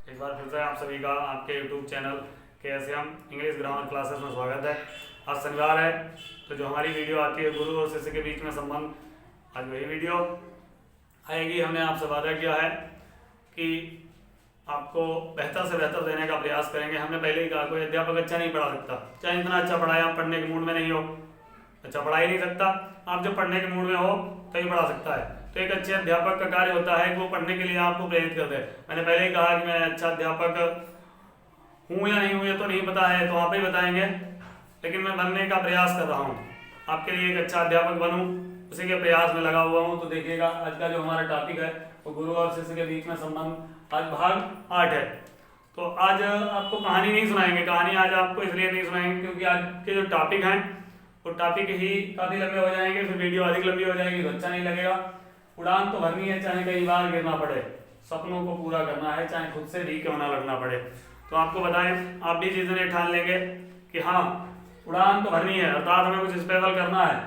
एक बार फिर से आप सभी का आपके YouTube channel KSM English grammar classes में स्वागत है। आज शनिवार है तो जो हमारी वीडियो आती है गुरु और शिष्य के बीच में संबंध, आज वही वीडियो आएगी। हमने आपसे वादा किया है कि आपको बेहतर से बेहतर देने का प्रयास करेंगे। हमने पहले ही कहा कोई अध्यापक अच्छा नहीं पढ़ा सकता, चाहे इतना अच्छा पढ़ाए, आप पढ़ने के मूड में नहीं हो, अच्छा पढ़ा ही नहीं सकता। आप जब पढ़ने के मूड में हो तभी पढ़ा सकता है। तो एक अच्छे अध्यापक का कार्य होता है कि वो पढ़ने के लिए आपको प्रेरित कर दे। मैंने पहले ही कहा कि मैं अच्छा अध्यापक हूँ या नहीं हूँ ये तो नहीं पता है, तो आप ही बताएंगे, लेकिन मैं बनने का प्रयास कर रहा हूँ। आपके लिए एक अच्छा अध्यापक बनूँ, उसी के प्रयास में लगा हुआ हूँ। तो देखिएगा आज का जो हमारा टॉपिक है वो गुरु और शिष्य के बीच में संबंध, आज भाग 8 है। तो आज आपको कहानी नहीं सुनाएंगे, कहानी आज आपको इसलिए नहीं सुनाएंगे क्योंकि आज के जो टॉपिक हैं वो टॉपिक ही काफ़ी लंबे हो जाएंगे, फिर वीडियो अधिक लंबी हो जाएगी तो अच्छा नहीं लगेगा। उड़ान तो भरनी है, चाहे कई बार गिरना पड़े, सपनों को पूरा करना है, चाहे खुद से भी क्यों ना लड़ना पड़े। तो आपको बताएं, आप भी चीज़ें ये ठान लेंगे कि हाँ उड़ान तो भरनी है, अर्थात हमें कुछ स्पेशल करना है,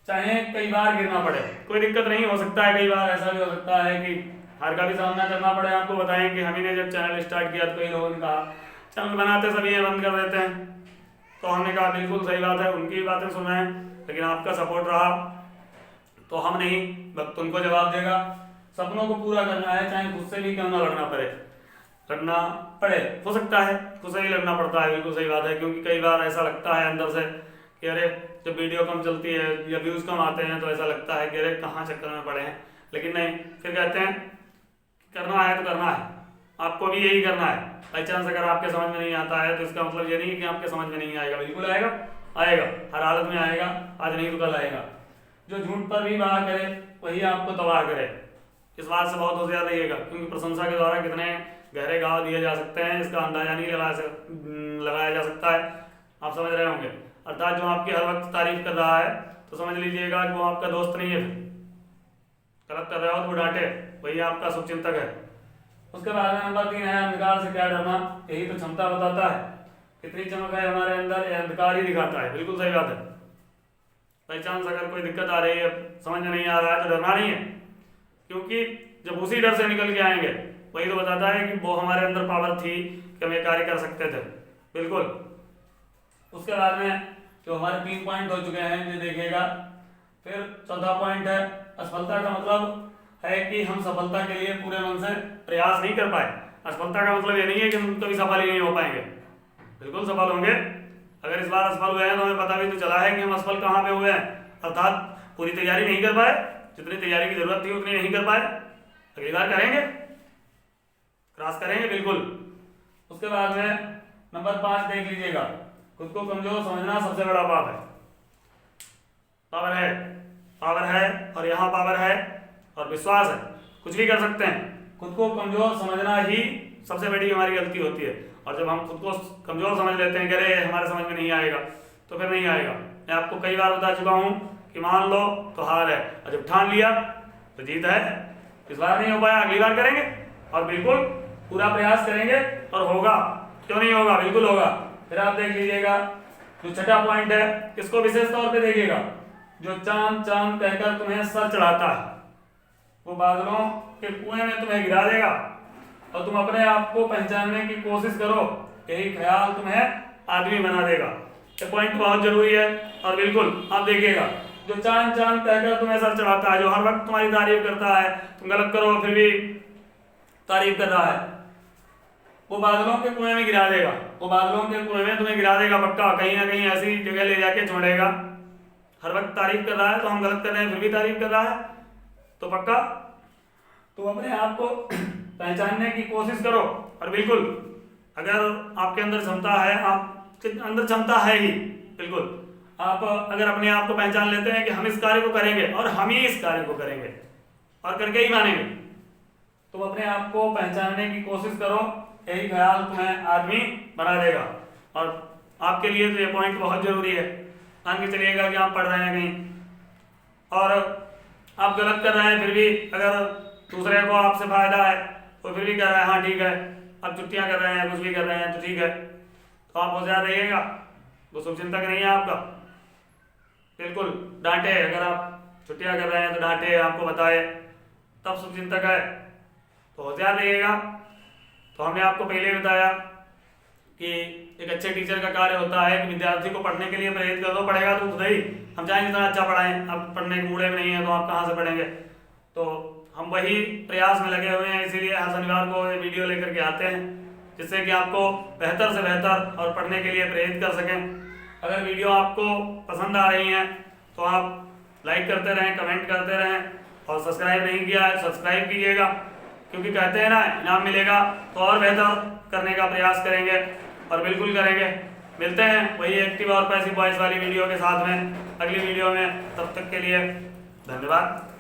चाहे कई बार गिरना पड़े। कोई दिक्कत नहीं, हो सकता है कई बार ऐसा भी हो सकता है कि हार का भी सामना करना पड़े। आपको बताएं कि हम ही ने जब चैनल स्टार्ट किया तो कई लोगों ने कहा चैनल बनाते सभी ये बंद कर देते हैं, तो हमने कहा बिल्कुल सही बात है, उनकी बातें सुन रहे हैं, लेकिन आपका सपोर्ट रहा तो हम नहीं, वक्त उनको जवाब देगा। सपनों को पूरा करना है, चाहे खुद से भी क्यों ना लड़ना पड़े, लड़ना पड़े, हो सकता है खुद से ही लड़ना पड़ता है, बिल्कुल सही बात है। क्योंकि कई बार ऐसा लगता है अंदर से कि अरे जब वीडियो कम चलती है या व्यूज़ कम आते हैं तो ऐसा लगता है कि अरे कहाँ चक्कर में पड़े हैं, लेकिन नहीं, फिर कहते हैं करना है तो करना है, आपको भी यही करना है। बाई चांस अगर आपके समझ में नहीं आता है तो इसका मतलब ये नहीं है कि आपके समझ में नहीं आएगा, बिल्कुल आएगा, आएगा, हर हालत में आएगा, आज नहीं तो कल आएगा। जो झूठ पर भी वाह करे वही आपको तबाह करे, इस बात से बहुत होशियार रहिएगा, क्योंकि प्रशंसा के द्वारा कितने गहरे घाव दिए जा सकते हैं इसका अंदाजा नहीं लगाया जा सकता है। आप समझ रहे होंगे, अर्थात जो आपकी हर वक्त तारीफ कर रहा है तो समझ लीजिएगा कि वो आपका दोस्त नहीं है, गलत कर रहे हो तो वो डांटे, वही आपका शुभचिंतक है। उसके बाद में नंबर 3 है अंधकार से क्या डरना, यही तो क्षमता बताता है, कितनी चमक है हमारे अंदर, यह अंधकार ही दिखाता है, बिल्कुल सही बात है। बाई चांस अगर कोई दिक्कत आ रही है, समझ में नहीं आ रहा है तो डरना नहीं है, क्योंकि जब उसी डर से निकल के आएंगे वही तो बताता है कि वो हमारे अंदर पावर थी कि हम ये कार्य कर सकते थे, बिल्कुल। उसके बाद में जो हमारे 3 पॉइंट हो चुके हैं ये देखिएगा। फिर चौथा पॉइंट है असफलता का मतलब है कि हम सफलता के लिए पूरे मन से प्रयास नहीं कर पाए। असफलता का मतलब ये नहीं है कि हम कभी सफल ही नहीं हो पाएंगे, बिल्कुल सफल होंगे। अगर इस बार असफल हुए हैं तो हमें पता भी तो चला है कि हम असफल कहाँ पे हुए हैं, अर्थात पूरी तैयारी नहीं कर पाए, जितनी तैयारी की जरूरत थी उतनी नहीं कर पाए, अगली बार करेंगे, क्रॉस करेंगे, बिल्कुल। उसके बाद में नंबर 5 देख लीजिएगा, खुद को कमजोर समझना सबसे बड़ा पाप है। पावर है, पावर है और यहाँ पावर है और विश्वास है, कुछ भी कर सकते हैं। खुद को कमजोर समझना ही सबसे बड़ी हमारी गलती होती है, और जब हम खुद को कमजोर समझ लेते हैं कि अरे हमारे समझ में नहीं आएगा, तो फिर नहीं आएगा। मैं आपको कई बार बता चुका हूँ कि मान लो तो हार है, और जब ठान लिया तो जीत है। इस बार नहीं हो पाया, अगली बार करेंगे और बिल्कुल पूरा प्रयास करेंगे और होगा, क्यों नहीं होगा, बिल्कुल होगा। फिर आप देख लीजिएगा जो छठा पॉइंट है, इसको विशेष तौर पे देखिएगा। जो चांद चांद कहकर तुम्हें सर चढ़ाता है वो बादलों के कुएं में तुम्हें गिरा देगा, और तुम अपने आप को पहचानने की कोशिश करो, यही ख्याल तुम्हें आदमी बना देगा। ये पॉइंट बहुत जरूरी है, और बिल्कुल आप देखिएगा जो चांद चांद कहकर तुम्हें सर चढ़ाता है, जो हर वक्त तुम्हारी तारीफ करता है, तुम गलत करो फिर भी तारीफ कर रहा है, वो बादलों के कुएं में गिरा देगा, वो बादलों के कुएं में तुम्हें गिरा देगा पक्का, कहीं ना कहीं ऐसी जगह ले जाके छोड़ेगा। हर वक्त तारीफ कर रहा है तो हम गलत कर रहे हैं फिर भी तारीफ कर रहा है, तो पक्का तो अपने आप को पहचानने की कोशिश करो। और बिल्कुल अगर आपके अंदर क्षमता है, आपके अंदर क्षमता है ही, बिल्कुल आप अगर अपने आप को पहचान लेते हैं कि हम इस कार्य को करेंगे और हम ही इस कार्य को करेंगे और करके ही मानेंगे, तुम अपने आप को पहचानने की कोशिश करो, यही ख्याल तुम्हें आदमी बना देगा। और आपके लिए तो ये पॉइंट बहुत जरूरी है। मान के चलिएगा कि आप पढ़ रहे हैं कहीं और आप गलत कर रहे हैं, फिर भी अगर दूसरे को आपसे फायदा है वो फिर भी कह रहा है हाँ ठीक है, आप छुट्टियां कर रहे हैं, कुछ भी कर रहे हैं तो ठीक है, तो आप होशियार रहिएगा, वो शुभचिंतक नहीं है आपका, बिल्कुल। डांटे, अगर आप छुट्टियां कर रहे हैं तो डांटे, आपको बताए, तब शुभचिंतक है, तो होशियार रहिएगा। तो हमने आपको पहले ही बताया कि एक अच्छे टीचर का कार्य होता है कि विद्यार्थी को पढ़ने के लिए प्रेरित कर दो, पढ़ेगा तो खुद ही, हम चाहेंगे इतना अच्छा पढ़ाएं, अब पढ़ने के मूड में नहीं है तो आप कहाँ से पढ़ेंगे। तो हम वही प्रयास में लगे हुए हैं, इसीलिए हर शनिवार को ये वीडियो लेकर के आते हैं, जिससे कि आपको बेहतर से बेहतर और पढ़ने के लिए प्रेरित कर सकें। अगर वीडियो आपको पसंद आ रही हैं तो आप लाइक करते रहें, कमेंट करते रहें, और सब्सक्राइब नहीं किया है सब्सक्राइब कीजिएगा, क्योंकि कहते हैं ना इनाम मिलेगा तो और बेहतर करने का प्रयास करेंगे, और बिल्कुल करेंगे। मिलते हैं वही एक्टिव और पैसिव वॉइस वाली वीडियो के साथ में अगली वीडियो में, तब तक के लिए धन्यवाद।